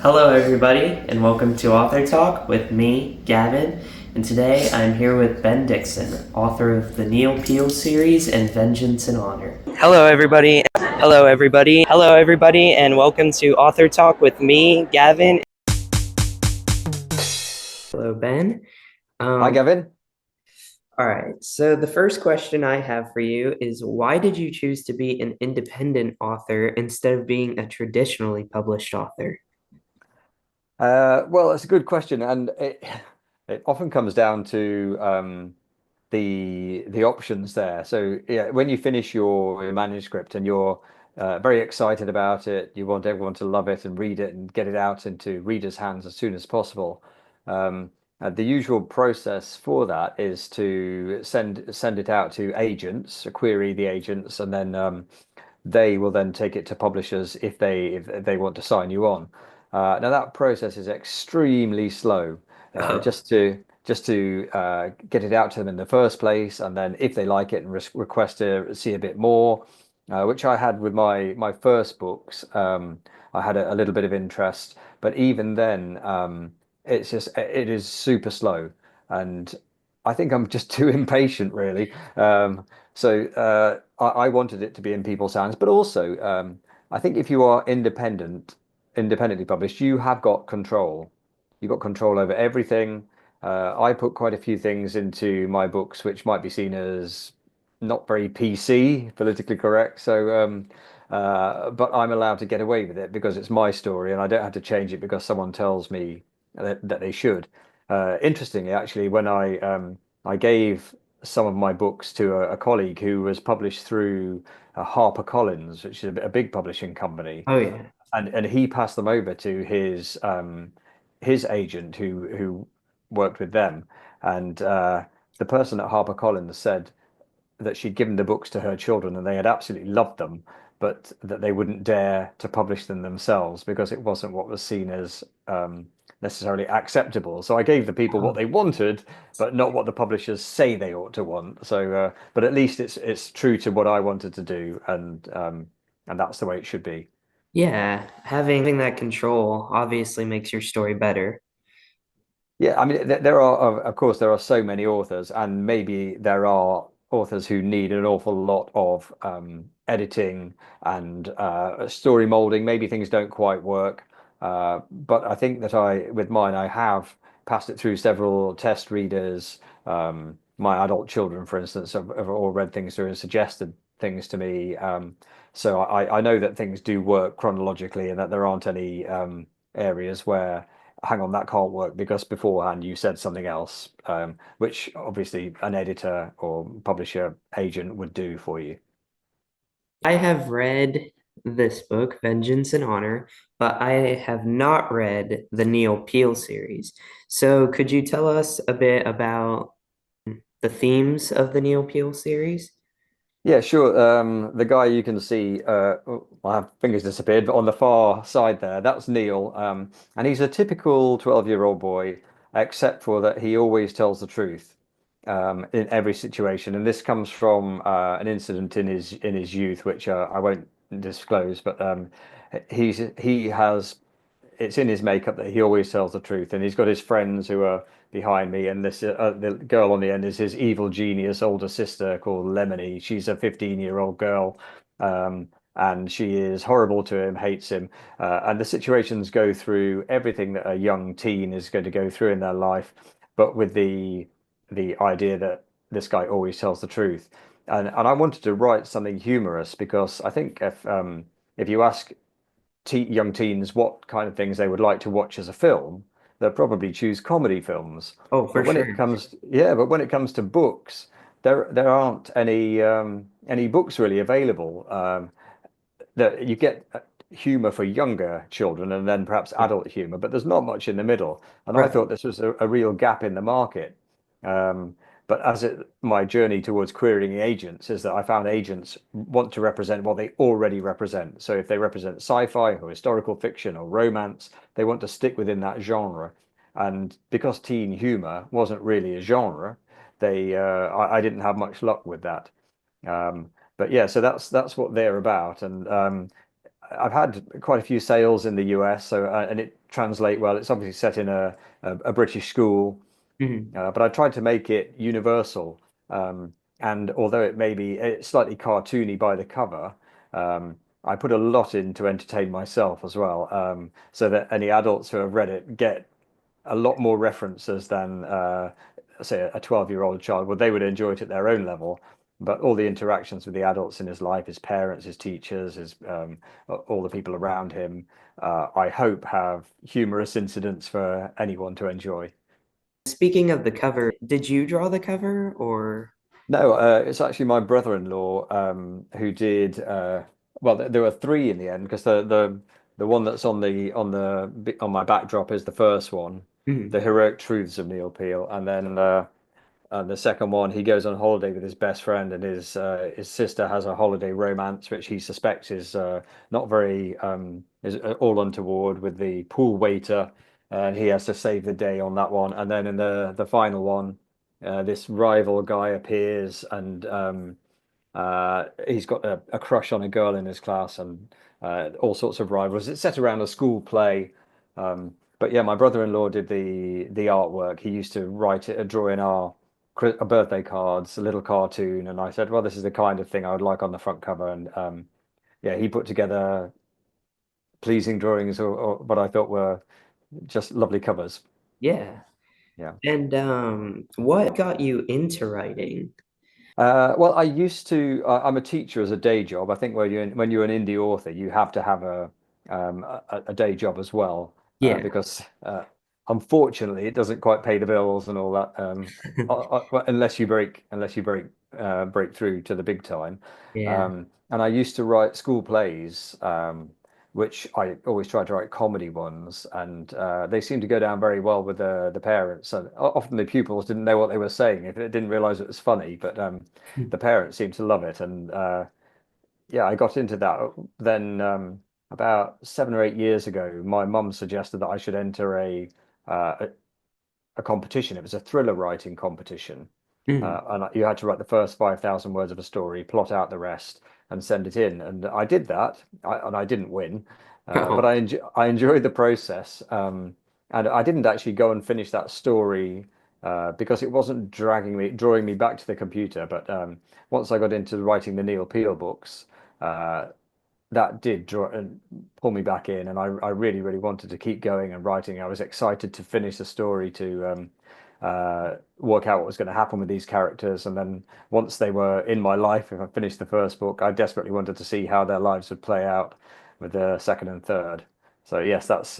Hello, everybody, and welcome to Author Talk with me, Gavin. And today I'm here with Ben Dixon, author of the Neil Peel series and Vengeance and Honor. Hello, everybody. Hello, everybody. Hello, everybody, and welcome to Author Talk with me, Gavin. Hello, Ben. Hi, Gavin. All right, so the first question I have for you is why did you choose to be an independent author instead of being a traditionally published author? Well, it's a good question, and it often comes down to the options there. So yeah, when you finish your manuscript and you're very excited about it, you want everyone to love it and read it and get it out into readers' hands as soon as possible. Um, the usual process for that is to send it out to agents, query the agents, and then they will then take it to publishers if they want to sign you on. Now that process is extremely slow, Oh, just to get it out to them in the first place, and then if they like it and request to see a bit more, which I had with my first books. I had a little bit of interest, but even then, it is super slow, and I think I'm just too impatient, really. So I wanted it to be in people's hands, but also I think if you are independently published, you have got control. You've got control over everything. I put quite a few things into my books which might be seen as not very PC, politically correct. But I'm allowed to get away with it because it's my story, and I don't have to change it because someone tells me that they should. Interestingly, actually, when I gave some of my books to a colleague who was published through HarperCollins, which is a big publishing company, oh yeah. and he passed them over to his agent who worked with them, and the person at HarperCollins said that she'd given the books to her children and they had absolutely loved them, but that they wouldn't dare to publish them themselves because it wasn't what was seen as necessarily acceptable. So I gave the people what Oh, they wanted, but not what the publishers say they ought to want. But at least it's true to what I wanted to do, and that's the way it should be. yeah, having that control obviously makes your story better. Yeah, I mean, there are, of course, there are so many authors, and maybe there are authors who need an awful lot of editing and story molding. Maybe things don't quite work, but I think that with mine, I have passed it through several test readers. My adult children, for instance, have all read things through and suggested things to me. So I know that things do work chronologically, and that there aren't any areas where hang on, that can't work because beforehand you said something else, which obviously an editor or publisher agent would do for you. I have read this book, Vengeance and Honor, but I have not read the Neil Peel series. So could you tell us a bit about the themes of the Neil Peel series? Yeah, sure. The guy you can see, oh, my fingers disappeared, but on the far side there, that's Neil. And he's a typical 12-year-old boy, except for that he always tells the truth in every situation. And this comes from an incident in his youth, which I won't disclose, but he has it's in his makeup that he always tells the truth, and he's got his friends who are behind me, and this the girl on the end is his evil genius older sister called Lemony. She's a 15-year-old girl, and she is horrible to him, hates him, and the situations go through everything that a young teen is going to go through in their life, but with the idea that this guy always tells the truth. And I wanted to write something humorous because I think if you ask young teens what kind of things they would like to watch as a film, they'll probably choose comedy films. Oh, for But when it sure. comes, yeah, but when it comes to books, there aren't any books really available. That you get humor for younger children and then perhaps adult humor, but there's not much in the middle. And I Right. thought this was a real gap in the market. Um, but my journey towards querying agents is that I found agents want to represent what they already represent. So if they represent sci-fi or historical fiction or romance, they want to stick within that genre. And because teen humor wasn't really a genre, I didn't have much luck with that. But yeah, so that's what they're about, and I've had quite a few sales in the US, so and translate well. It's obviously set in a British school, Mhm. but I tried to make it universal. And although it may be slightly cartoony by the cover, I put a lot in to entertain myself as well, so that any adults who have read it get a lot more references than, say, a 12-year-old child. Well, they would enjoy it at their own level, but all the interactions with the adults in his life, his parents, his teachers, his all the people around him, I hope have humorous incidents for anyone to enjoy. Speaking of the cover, did you draw the cover or? No, it's actually my brother-in-law who did. Well, there were three in the end because the one that's on my backdrop is the first one, Mhm. the heroic truths of Neil Peale, and then the second one, he goes on holiday with his best friend, and his sister has a holiday romance, which he suspects is not very is all untoward with the pool waiter, and he has to save the day on that one. And then in the final one, this rival guy appears, and he's got a crush on a girl in his class, and all sorts of rivals. It's set around a school play. But yeah, my brother-in-law did the artwork. He used to write it, draw in our birthday cards, a little cartoon, and I said, well, this is the kind of thing I would like on the front cover. And yeah, he put together pleasing drawings, or what I thought were just lovely covers. Yeah. Yeah. And what got you into writing? Well, I used to. I'm a teacher as a day job. I think when you're an indie author, you have to have a day job as well, Yeah. because unfortunately it doesn't quite pay the bills and all that. Well, unless you break through to the big time. Yeah. And I used to write school plays, which I always tried to write comedy ones, and they seemed to go down very well with the parents. And often the pupils didn't know what they were saying, if they didn't realize it was funny, but the parents seemed to love it. And yeah, I got into that. Then about 7 or 8 years ago, my mum suggested that I should enter uh, a competition. It was a thriller writing competition. Mhm. And you had to write the first 5,000 words of a story, plot out the rest, and send it in. And I did that, and I didn't win, but Oh, I enjoyed the process. And I didn't actually go and finish that story because it wasn't drawing me back to the computer. But once I got into writing the Neil Peale books, uh, that did draw and pull me back in, and I really, really wanted to keep going and writing. I was excited to finish the story, to work out what was going to happen with these characters, and then once they were in my life, if I finished the first book, I desperately wanted to see how their lives would play out with the second and third. So yes, that's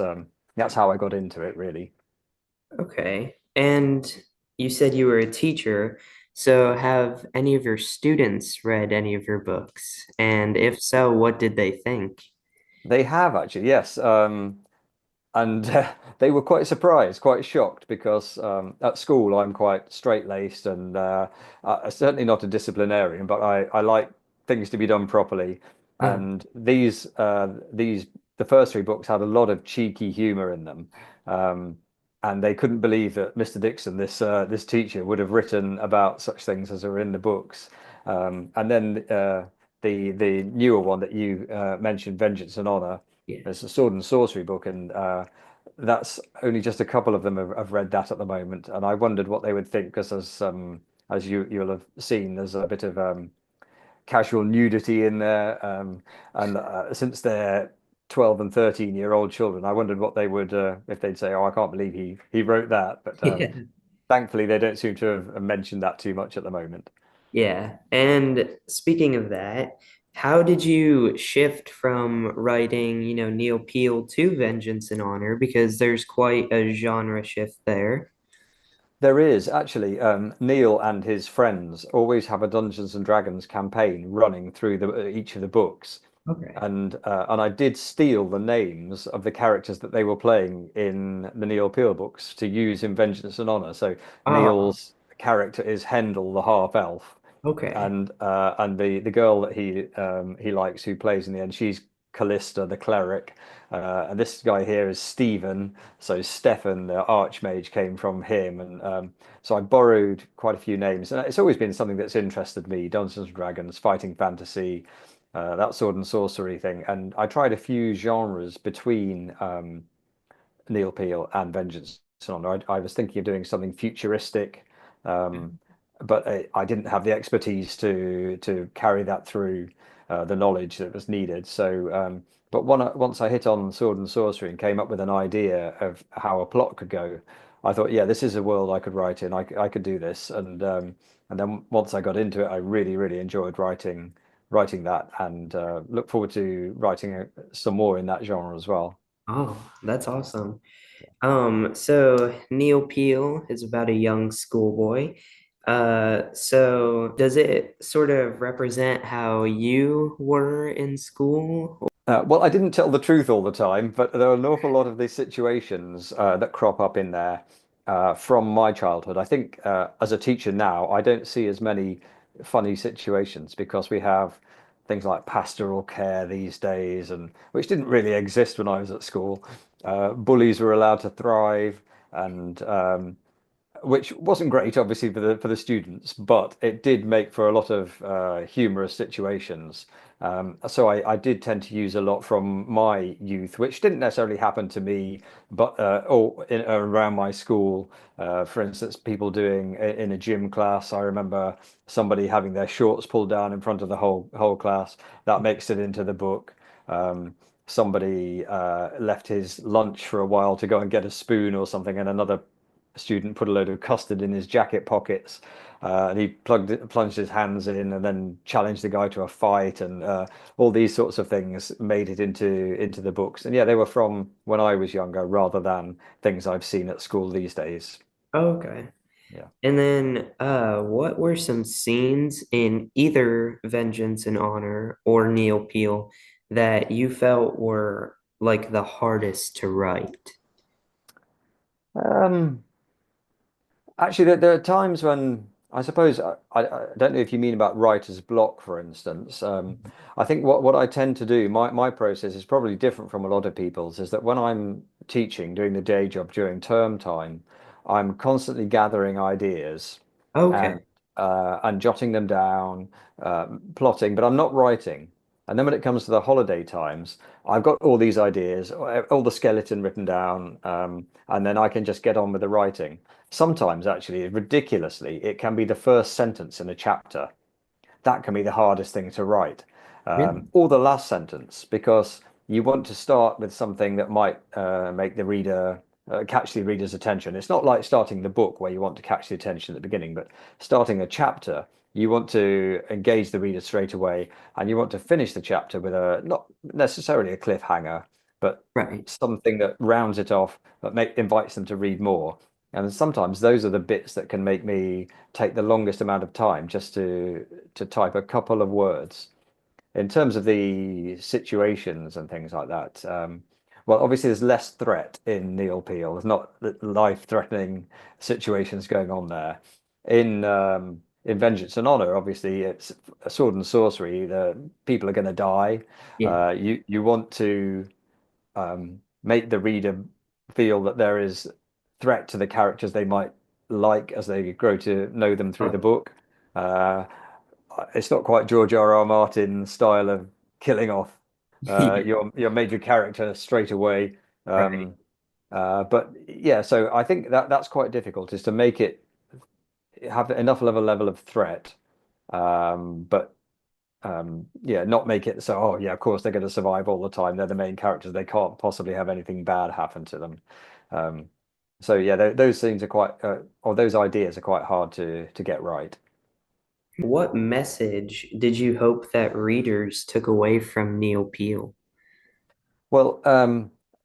how I got into it, really. okay. And you said you were a teacher, so have any of your students read any of your books? And if so, what did they think? They have actually, yes. And they were quite surprised, quite shocked, because at school I'm quite straight-laced and certainly not a disciplinarian, but I like things to be done properly. Oh, And the first three books had a lot of cheeky humor in them, and they couldn't believe that Mr. Dixon, this teacher, would have written about such things as are in the books. And then the newer one that you mentioned, Vengeance and Honor. yeah. It's a sword and sorcery book, and that's only just a couple of them have read that at the moment. And I wondered what they would think, because as you'll have seen, there's a bit of casual nudity in there, and since they're 12 and 13-year-old children, I wondered what they would if they'd say, "Oh, I can't believe he wrote that." But Yeah. thankfully, they don't seem to have mentioned that too much at the moment. Yeah. And speaking of that, how did you shift from writing, Neil Peale to Vengeance and Honor? Because there's quite a genre shift there. There is actually, Neil and his friends always have a Dungeons and Dragons campaign running through each of the books, Okay. and I did steal the names of the characters that they were playing in the Neil Peale books to use in Vengeance and Honor. So Oh, Neil's character is Hendel, the half elf, okay. and the girl that he likes, who plays in the end, she's Callista, the cleric, and this guy here is Stephen. So Stefan, the archmage, came from him, and so I borrowed quite a few names, and it's always been something that's interested me: Dungeons and Dragons, fighting fantasy, that sword and sorcery thing, and I tried a few genres between Neil Peel and Vengeance on. I was thinking of doing something futuristic, um, but I didn't have the expertise to carry that through the knowledge that was needed. So, but once I hit on Sword and Sorcery and came up with an idea of how a plot could go, I thought, yeah, this is a world I could write in. I could do this, and then once I got into it, I really enjoyed writing that, and look forward to writing some more in that genre as well. Oh, that's awesome. So Neil Peel is about a young schoolboy. So does it sort of represent how you were in school? Well, I didn't tell the truth all the time, but there are an awful lot of these situations that crop up in there from my childhood. I think as a teacher now, I don't see as many funny situations because we have things like pastoral care these days, and which didn't really exist when I was at school. Bullies were allowed to thrive, and which wasn't great, obviously, for the students, but it did make for a lot of humorous situations. So I did tend to use a lot from my youth, which didn't necessarily happen to me, but or around my school. For instance, people doing in a gym class. I remember somebody having their shorts pulled down in front of the whole class. That makes it into the book. Somebody left his lunch for a while to go and get a spoon or something, and another student put a load of custard in his jacket pockets, and he plunged his hands in, and then challenged the guy to a fight, and all these sorts of things made it into the books. And yeah, they were from when I was younger, rather than things I've seen at school these days. Okay. Yeah. And then what were some scenes in either Vengeance and Honor or Neil Peel that you felt were like the hardest to write? Um, Actually, there are times when I suppose I don't know if you mean about writer's block, for instance. I think what I tend to do, my process is probably different from a lot of people's, is that when I'm teaching, doing the day job during term time, I'm constantly gathering ideas and Okay. jotting them down, plotting, but I'm not writing. And then when it comes to the holiday times, I've got all these ideas, all the skeleton written down, and then I can just get on with the writing. Sometimes, actually, ridiculously, it can be the first sentence in a chapter. That can be the hardest thing to write, Really? or the last sentence, because you want to start with something that might make the reader catch the reader's attention. It's not like starting the book where you want to catch the attention at the beginning, but starting a chapter, you want to engage the reader straight away, and you want to finish the chapter with a not necessarily a cliffhanger, but Right. something that rounds it off, but invites them to read more. And sometimes those are the bits that can make me take the longest amount of time just to type a couple of words. In terms of the situations and things like that, well, obviously there's less threat in Neil Peel. There's not life-threatening situations going on there. In Vengeance and Honor, obviously it's a sword and sorcery. The people are going to die. Yeah. You want to make the reader feel that there is threat to the characters they might like as they grow to know them through the Oh, book. Uh, it's not quite George R. R. Martin style of killing off yeah. your major character straight away. Right. Um, but yeah, so I think that's quite difficult, is to make it have enough of a level of threat, but yeah, not make it so, oh yeah, of course they're going to survive all the time. They're the main characters. They can't possibly have anything bad happen to them. Um, so yeah, those things are quite, or those ideas are quite hard to get right. What message did you hope that readers took away from Neil Peel? Well,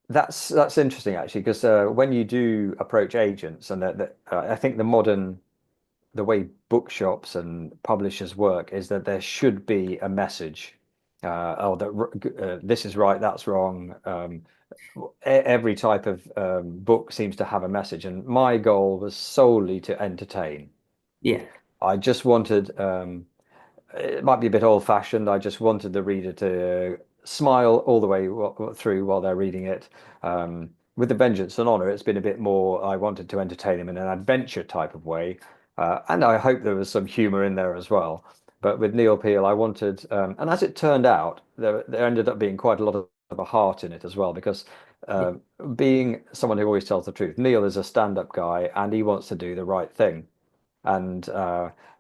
that's interesting actually, because when you do approach agents, and I think the way bookshops and publishers work is that there should be a message. Oh, that this is right, that's wrong. Every type of book seems to have a message, and my goal was solely to entertain. Yeah. I just wanted it might be a bit old-fashioned. I just wanted the reader to smile all the way through while they're reading it. With The Vengeance and Honor, it's been a bit more, I wanted to entertain them in an adventure type of way. And I hope there was some humor in there as well. But with Neil Peel, I wanted, and as it turned out, there ended up being quite a lot of a heart in it as well, because uh, being someone who always tells the truth. Neil is a stand-up guy, and he wants to do the right thing, and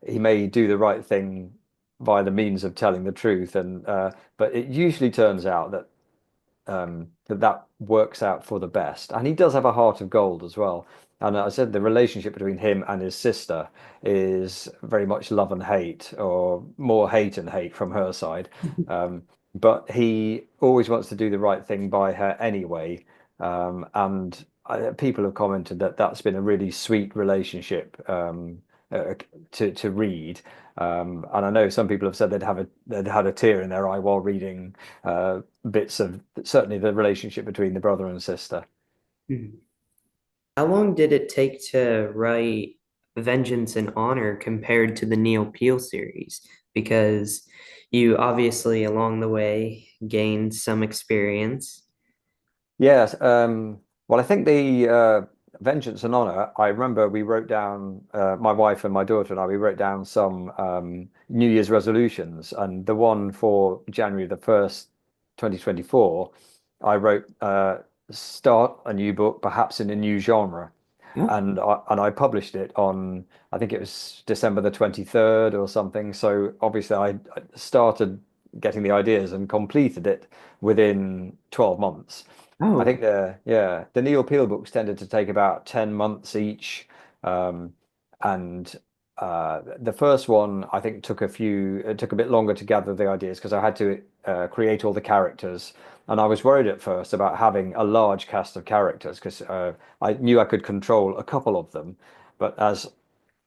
he may do the right thing by the means of telling the truth, and but it usually turns out that that works out for the best. And he does have a heart of gold as well. And I said the relationship between him and his sister is very much love and hate, or more hate and hate from her side. But he always wants to do the right thing by her anyway. And people have commented that that's been a really sweet relationship uh, to read. And I know some people have said they'd had a tear in their eye while reading bits of certainly the relationship between the brother and sister. Mhm. How long did it take to write Vengeance and Honor compared to the Neil Peel series? Because you obviously along the way gained some experience. Yes, well, I think the Vengeance and Honor, I remember we wrote down, my wife and my daughter and I, we wrote down some New Year's resolutions. And the one for January the 1st, 2024, I wrote, start a new book, perhaps in a new genre. Oh, And I published it on, I think it was December the 23rd or something. So obviously I started getting the ideas and completed it within 12 months. I oh, think the Neil Peel books tended to take about 10 months each. Um, and the first one I think it took a bit longer to gather the ideas because I had to create all the characters. And I was worried at first about having a large cast of characters because I knew I could control a couple of them. But as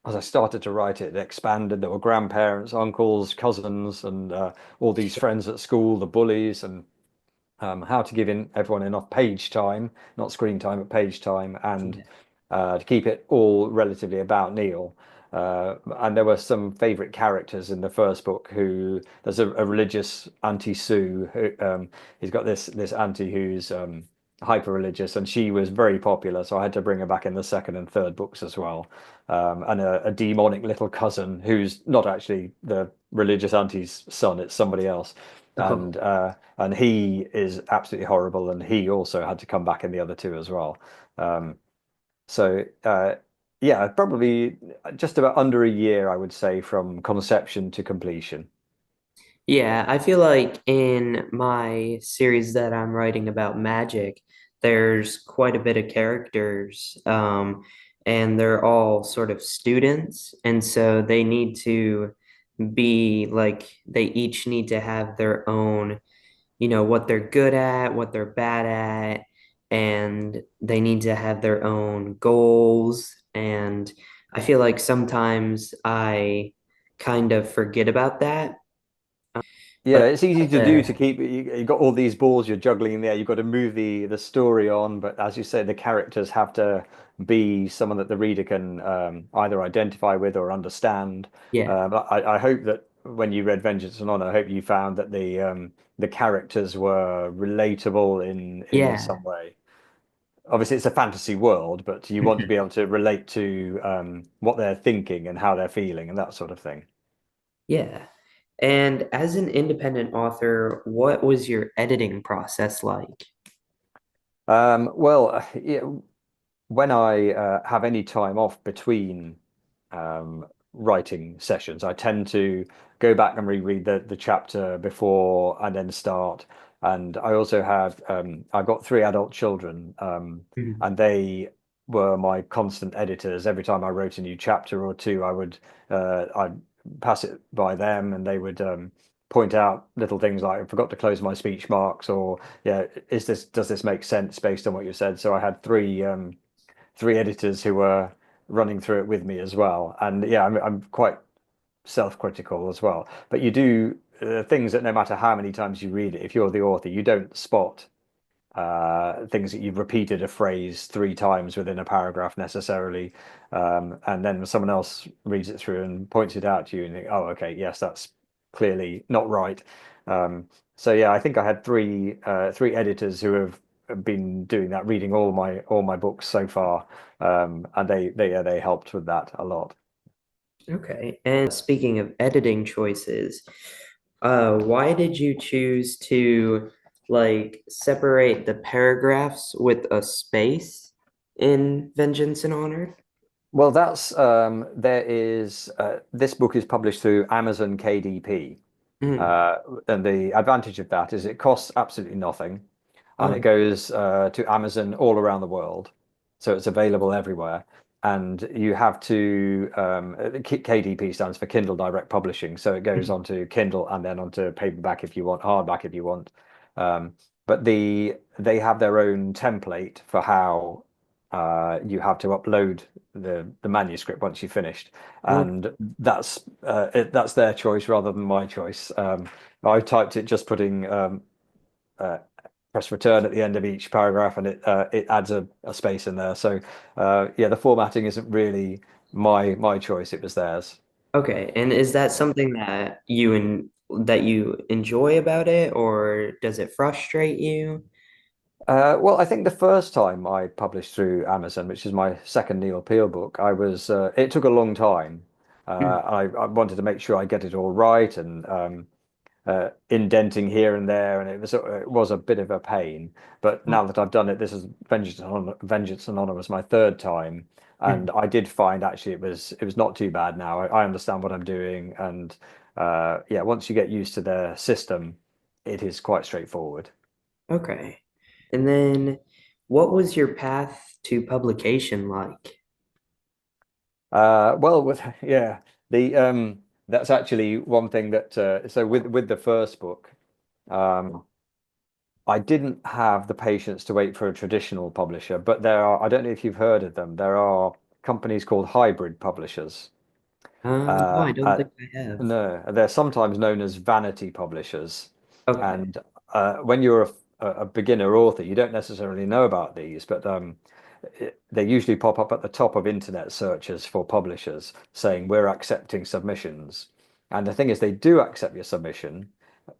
I started to write it, it expanded. There were grandparents, uncles, cousins, and all these friends at school, the bullies, and how to give in everyone enough page time, not screen time, but page time, and yeah. to keep it all relatively about Neil. And there were some favorite characters in the first book. Who there's a religious Auntie Sue. He's got this auntie who's hyper religious, and she was very popular. So I had to bring her back in the second and third books as well. And a demonic little cousin who's not actually the religious auntie's son; it's somebody else. Oh, And he is absolutely horrible, and he also had to come back in the other two as well. Um, so yeah, probably just about under a year, I would say, from conception to completion. yeah, I feel like in my series that I'm writing about magic, there's quite a bit of characters, and they're all sort of students, and so they need to be like they each need to have their own, what they're good at, what they're bad at, and they need to have their own goals. And I feel like sometimes I kind of forget about that. Yeah, But it's easy to do uh, to keep you got all these balls you're juggling in there. You've got to move the story on, but as you say, the characters have to be someone that the reader can either identify with or understand. yeah, I hope that when you read Vengeance and Honor, I hope you found that the characters were relatable in yeah, some way. Obviously, it's a fantasy world, but you want to be able to relate to what they're thinking and how they're feeling and that sort of thing. yeah. And as an independent author, what was your editing process like? Well, yeah, when I have any time off between um, writing sessions, I tend to go back and reread the chapter before and then start. And I also have I've got three adult children, Mhm. and they were my constant editors. Every time I wrote a new chapter or two, I'd pass it by them, and they would point out little things like I forgot to close my speech marks, or yeah, does this make sense based on what you said? So I had three editors who were running through it with me as well. And yeah, I'm quite self-critical as well. But you do things that no matter how many times you read it, if you're the author, you don't spot things that you've repeated a phrase three times within a paragraph necessarily. And then someone else reads it through and points it out to you and you think, oh, okay, yes, that's clearly not right. So yeah, I think I had three editors who have been doing that, reading all my books so far, and they helped with that a lot. Okay. And speaking of editing choices, why did you choose to like separate the paragraphs with a space in Vengeance and Honor? Well, that's there is this book is published through Amazon KDP. Mm. Uh, and the advantage of that is it costs absolutely nothing, and it Oh. goes to Amazon all around the world, so it's available everywhere. And you have to KDP stands for Kindle Direct Publishing, so it goes Mm. onto Kindle and then onto paperback if you want, hardback if you want. Um, but they have their own template for how you have to upload the manuscript once you've finished, Oh, and that's their choice rather than my choice. I typed it just putting uh, press return at the end of each paragraph, and it adds a space in there. So yeah, the formatting isn't really my choice; it was theirs. okay. And is that something that that you enjoy about it, or does it frustrate you? Well, I think the first time I published through Amazon, which is my second Neil Peel book, it took a long time. Mm. I wanted to make sure I get it all right and indenting here and there, and it was a bit of a pain. But now that I've done it, this is Vengeance and Honor was my third time, Mm. and I did find actually it was not too bad now. I understand what I'm doing, and yeah, once you get used to their system, it is quite straightforward. Okay. And then what was your path to publication like? Well, with yeah, the that's actually one thing that so with the first book. Um, I didn't have the patience to wait for a traditional publisher, but I don't know if you've heard of them. There are companies called hybrid publishers. No, I don't Uh, think I have. no, they're sometimes known as vanity publishers. Okay. And when you're a beginner author, you don't necessarily know about these, but they usually pop up at the top of internet searches for publishers saying we're accepting submissions. And the thing is, they do accept your submission,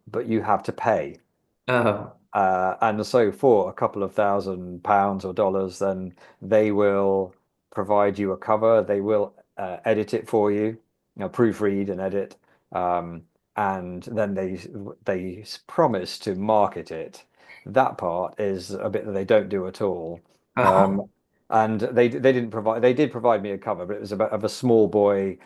but you have to pay. Oh, And so for a couple of £1,000 or dollars, then they will provide you a cover. They will edit it for you, proofread and edit. Um, and then they promise to market it. That part is a bit that they don't do at all. Um, oh, and they did provide me a cover, but it was about of a small boy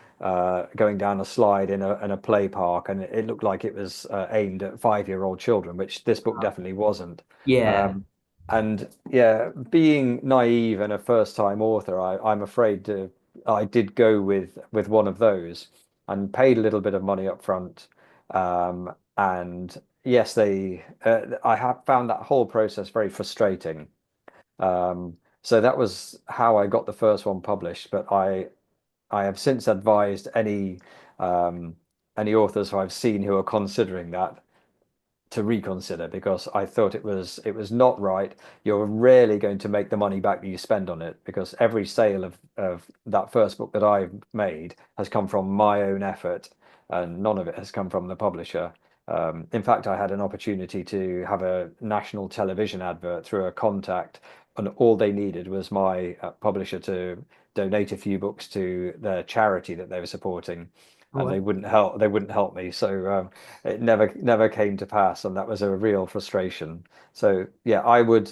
going down a slide in a play park, and it looked like it was aimed at 5-year-old children, which this book definitely wasn't. yeah. Um, and yeah, being naive and a first-time author, I'm afraid I did go with one of those and paid a little bit of money up front. And yes, I have found that whole process very frustrating. So that was how I got the first one published, but I have since advised um, any authors who I've seen who are considering that to reconsider because I thought it was not right. You're rarely going to make the money back that you spend on it because every sale of that first book that I've made has come from my own effort, and none of it has come from the publisher. In fact, I had an opportunity to have a national television advert through a contact, and all they needed was my publisher to donate a few books to their charity that they were supporting, Oh, and they wouldn't help me. So it never came to pass, and that was a real frustration. So yeah, I would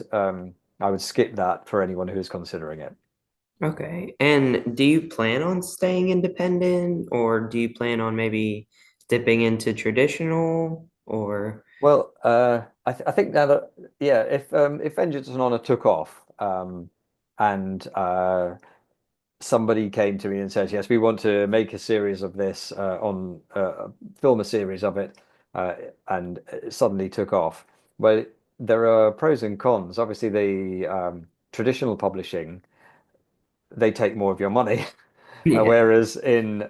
skip that for anyone who's considering it. okay. And do you plan on staying independent, or do you plan on maybe dipping into traditional, or Well, I think now that yeah, if Vengeance and Honor took off, and somebody came to me and said, yes, we want to make a series of this film a series of it, uh, and it suddenly took off. Well, there are pros and cons. Obviously, the traditional publishing, they take more of your money. yeah, Whereas in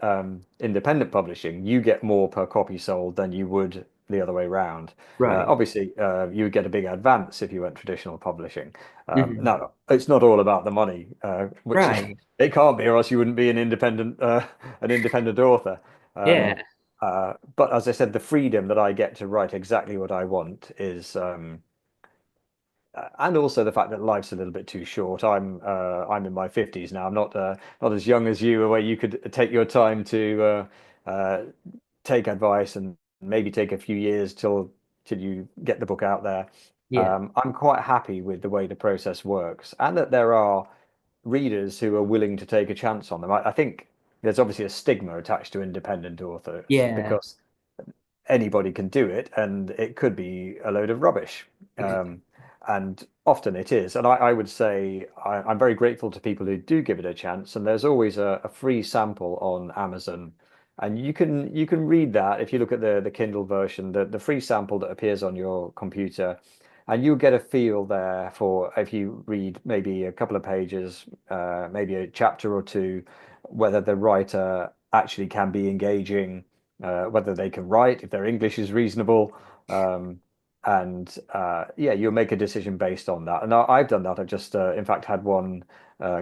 independent publishing, you get more per copy sold than you would the other way round. right. Obviously, you would get a big advance if you went traditional publishing. Hmm. Now, it's not all about the money, which Right. it can't be, or else you wouldn't be an independent author. Yeah. But as I said, the freedom that I get to write exactly what I want is and also the fact that life's a little bit too short. I'm in my 50s now. I'm not as young as you, where you could take your time to take advice and maybe take a few years till till you get the book out there. Yeah. I'm quite happy with the way the process works, and that there are readers who are willing to take a chance on them. I think there's obviously a stigma attached to independent authors Yeah. because anybody can do it, and it could be a load of rubbish. Um, and often it is. And I would say I'm very grateful to people who do give it a chance. And there's always a free sample on Amazon. And you can read that if you look at the Kindle version, the free sample that appears on your computer, and you'll get a feel there for if you read maybe a couple of pages, maybe a chapter or two, whether the writer actually can be engaging, whether they can write, if their English is reasonable. Um, and yeah, you'll make a decision based on that. And I've done that. I've just, in fact, had one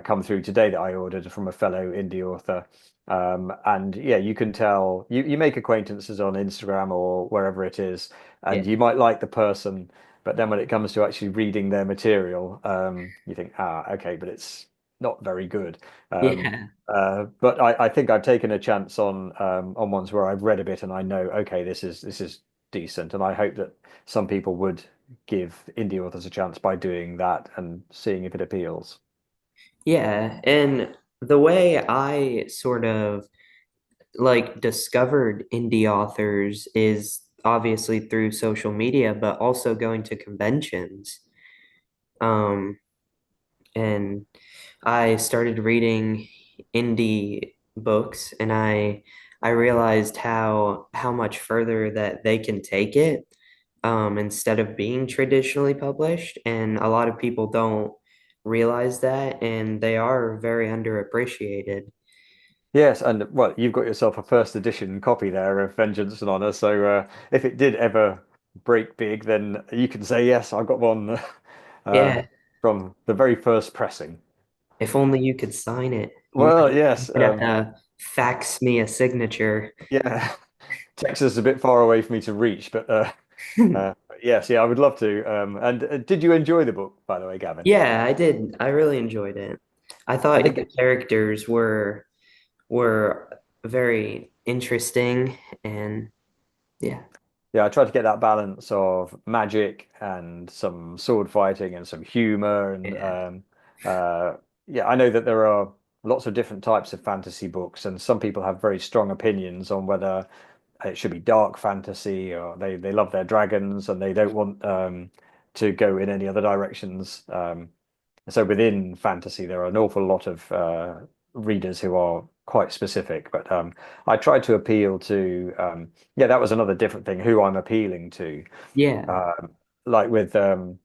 come through today that I ordered from a fellow indie author. And yeah, you can tell you make acquaintances on Instagram or wherever it is, Yeah. and you might like the person, but then when it comes to actually reading their material, you think, okay, but it's not very good. Um, Yeah. but I think I've taken a chance on ones where I've read a bit and I know, okay, this is decent, and I hope that some people would give indie authors a chance by doing that and seeing if it appeals. Yeah. And the way I sort of like discovered indie authors is obviously through social media, but also going to conventions. Um, and I started reading indie books, and I realized how much further that they can take it, instead of being traditionally published. And a lot of people don't realize that, and they are very underappreciated. Yes, and well, you've got yourself a first edition copy there of Vengeance and Honor. So if it did ever break big, then you can say, yes, I got one uh, Yeah, from the very first pressing. if only you could sign it. Well, yes, Might have to fax me a signature. yeah. Texas is a bit far away for me to reach, but yes, yeah, I would love to. And did you enjoy the book, by the way, Gavin? Yeah, I did. I really enjoyed it. I I thought think the characters were very interesting, and yeah. yeah, I tried to get that balance of magic and some sword fighting and some humor and Yeah. yeah, I know that there are lots of different types of fantasy books, and some people have very strong opinions on whether it should be dark fantasy or they love their dragons and they don't want to go in any other directions. So within fantasy, there are an awful lot of readers who are quite specific, but I tried to appeal to yeah, that was another different thing, who I'm appealing to. Yeah. Um, like with when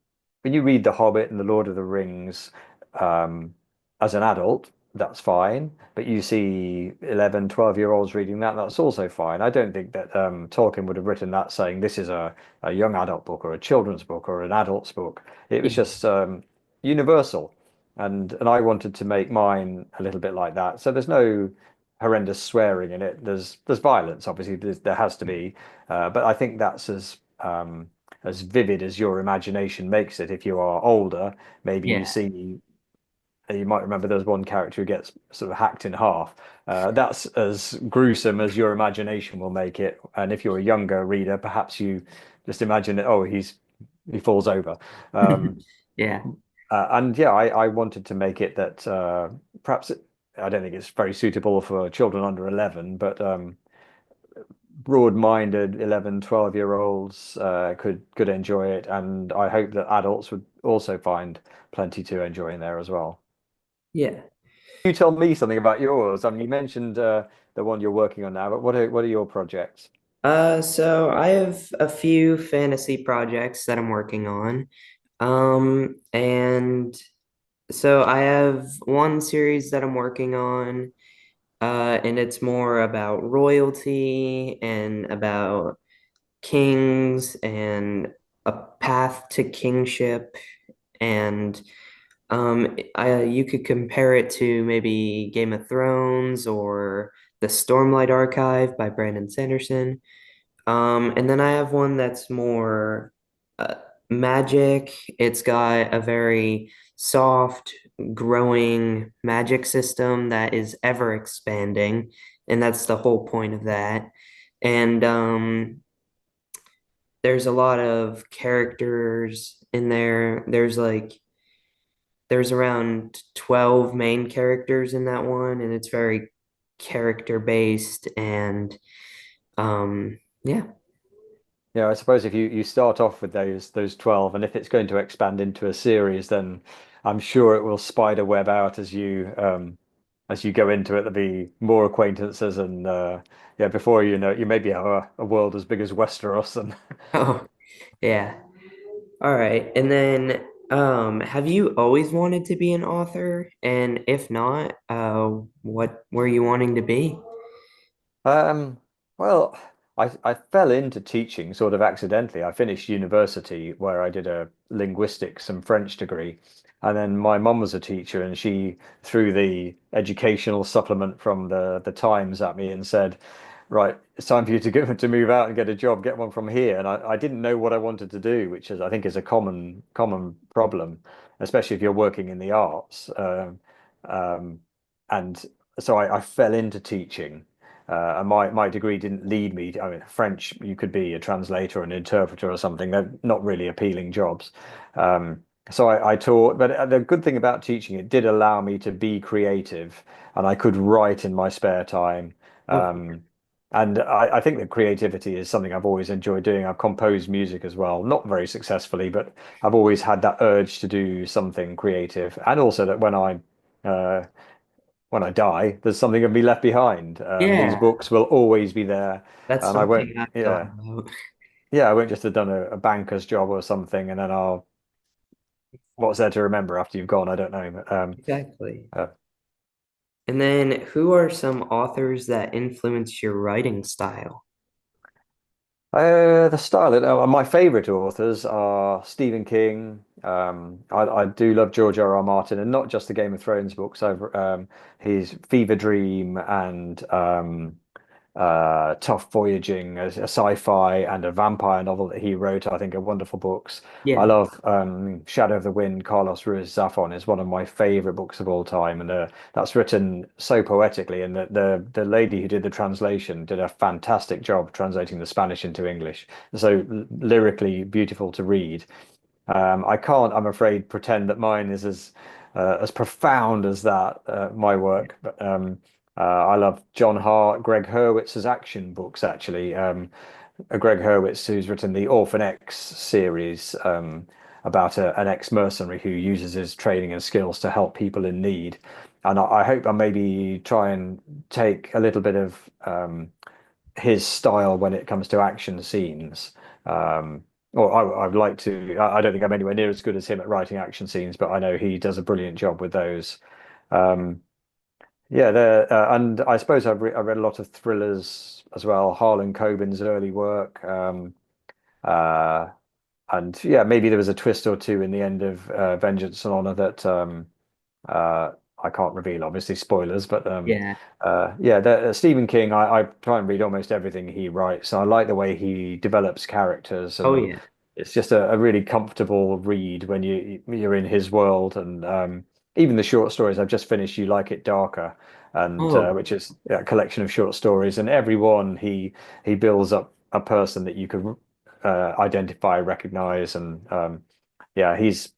you read The Hobbit and The Lord of the Rings um, as an adult, that's fine. But you see 11, 12-year-olds reading that, that's also fine. I don't think that Tolkien would have written that saying this is a young adult book or a children's book or an adult's book. It was Yeah. just universal. And I wanted to make mine a little bit like that. So there's no horrendous swearing in it. There's violence, obviously, there has to be. But I think that's as vivid as your imagination makes it. If you are older, maybe you Yeah. see, you might remember there's one character who gets sort of hacked in half. That's as gruesome as your imagination will make it. And if you're a younger reader, perhaps you just imagine that, oh, he falls over. Um, Yeah. and yeah, I wanted to make it that perhaps I don't think it's very suitable for children under 11, but broad-minded 11, 12-year-olds could enjoy it, and I hope that adults would also find plenty to enjoy in there as well. Yeah. You tell me something about yours. I mean, you mentioned the one you're working on now, but what are your projects? So I have a few fantasy projects that I'm working on. And so I have one series that I'm working on, and it's more about royalty and about kings and a path to kingship. And you could compare it to maybe Game of Thrones or the Stormlight Archive by Brandon Sanderson. And then I have one that's more uh, magic. It's got a very soft, growing magic system that is ever expanding, and that's the whole point of that. And there's a lot of characters in there. There's around 12 main characters in that one, and it's very character based and yeah. Yeah, I suppose if you start off with those 12, and if it's going to expand into a series, then I'm sure it will spider web out as you go into it. There'll be more acquaintances, and yeah, before you know it, you maybe have a world as big as Westeros. And Oh, yeah. All right. And then have you always wanted to be an author? And if not, what were you wanting to be? Um, well, I fell into teaching sort of accidentally. I finished university where I did a linguistics and French degree, and then my mum was a teacher, and she threw the educational supplement from the Times at me and said, "Right, it's time for you to go to move out and get a job, get one from here." And I didn't know what I wanted to do, which is I think is a common problem, especially if you're working in the arts. Um, and so I fell into teaching. And my degree didn't lead me. I mean, French, you could be a translator or an interpreter or something. They're not really appealing jobs. So I taught, but the good thing about teaching, it did allow me to be creative, and I could write in my spare time. Okay. Um, and I think that creativity is something I've always enjoyed doing. I've composed music as well, not very successfully, but I've always had that urge to do something creative, and also that uh, when I die, there's something of me left behind. These Yeah, books will always be there, that's and I won't. something I've thought Yeah, about. yeah, I won't just have done a banker's job or something, and then I'll what's there to remember after you've gone? I don't know. But Exactly. uh, And then who are some authors that influence your writing style? the style. My favorite authors are Stephen King. I do love George R. R. Martin, and not just the Game of Thrones books. His Fever Dream and Tough Voyaging, a sci-fi and a vampire novel that he wrote, I think are wonderful books. I Yeah. love Shadow of the Wind. Carlos Ruiz Zafón is one of my favorite books of all time, and that's written so poetically. And the lady who did the translation did a fantastic job translating the Spanish into English. So lyrically beautiful to read. I can't, I'm afraid, pretend that mine is as profound as that, my work. But I love John Hart, Greg Hurwitz's action books, actually. Greg Hurwitz, who's written the Orphan X series about an ex-mercenary who uses his training and skills to help people in need. And I hope I maybe try and take a little bit of his style when it comes to action scenes. Um, or I'd like to. I don't think I'm anywhere near as good as him at writing action scenes, but I know he does a brilliant job with those. Um, yeah, and I suppose I read a lot of thrillers as well. Harlan Coben's early work, uh, and yeah, maybe there was a twist or two in the end of Vengeance and Honor that uh, I can't reveal, obviously, spoilers, but Yeah. yeah, Stephen King, I try and read almost everything he writes. I like the way he develops characters, Oh and yeah. it's just a really comfortable read when you're in his world. And even the short stories I've just finished, You Like It Darker, and Oh, which is a collection of short stories, and every one he builds up a person that you could identify, recognize, and yeah, he's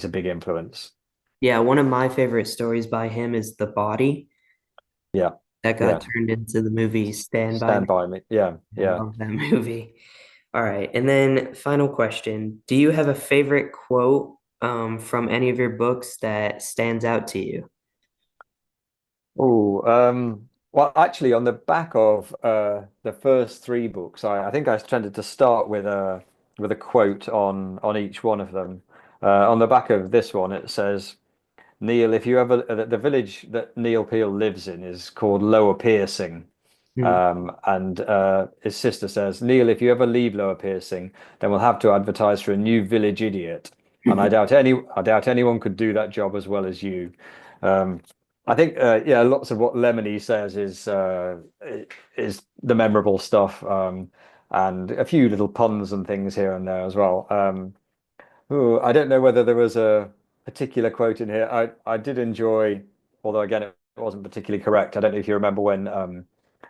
a big influence. yeah. One of my favorite stories by him is The Body Yeah, that got yeah. turned into the movie Stand By Stand Me. by me. Yeah, I yeah. love that movie. All right. And then final question. Do you have a favorite quote from any of your books that stands out to you? Oh, well, actually, on the back of the first three books, I think I tended to start with a quote on each one of them. On the back of this one, it says, "Neil, if you ever the village that Neil Peel lives in is called Lower Piercing." Mhm. And his sister says, "Neil, if you ever leave Lower Piercing, then we'll have to advertise for a new village idiot. And I doubt anyone could do that job as well as you." Um, I think, yeah, lots of what Lemony says is the memorable stuff, and a few little puns and things here and there as well. Ooh, I don't know whether there was a particular quote in here. I did enjoy, although again it wasn't particularly correct. I don't know if you remember when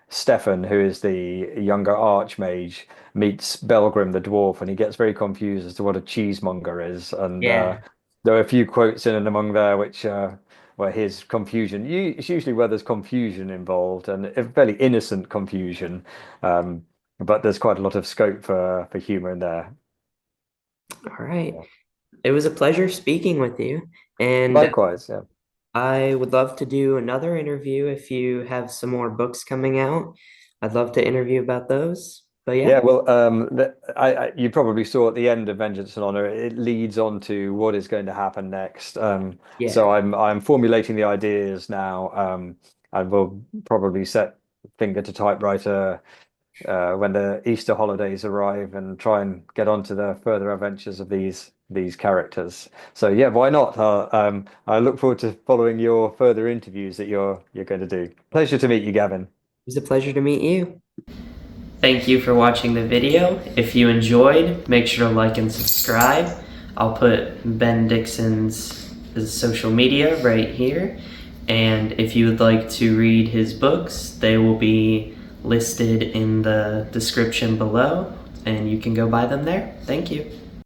Stefan, who is the younger archmage, meets Belgrim the dwarf, and he gets very confused as to what a cheesemonger is. And Yeah. there are a few quotes in and among there which where his confusion. It's usually where there's confusion involved, and a fairly innocent confusion. Um, but there's quite a lot of scope for humor in there. All right. Yeah. It was a pleasure speaking with you, and Likewise, yeah. I would love to do another interview if you have some more books coming out. I'd love to interview about those. But Yeah, yeah, well, you probably saw at the end of Vengeance and Honor, it leads on to what is going to happen next. So yeah. I'm formulating the ideas now, and we'll probably set finger to typewriter when the Easter holidays arrive and try and get on to the further adventures of these characters. So yeah, why not? I look forward to following your further interviews that you're going to do. Pleasure to meet you, Gavin. It was a pleasure to meet you. Thank you for watching the video. If you enjoyed, make sure to like and subscribe. I'll put Ben Dixon's social media right here. And if you would like to read his books, they will be listed in the description below, and you can go buy them there. Thank you.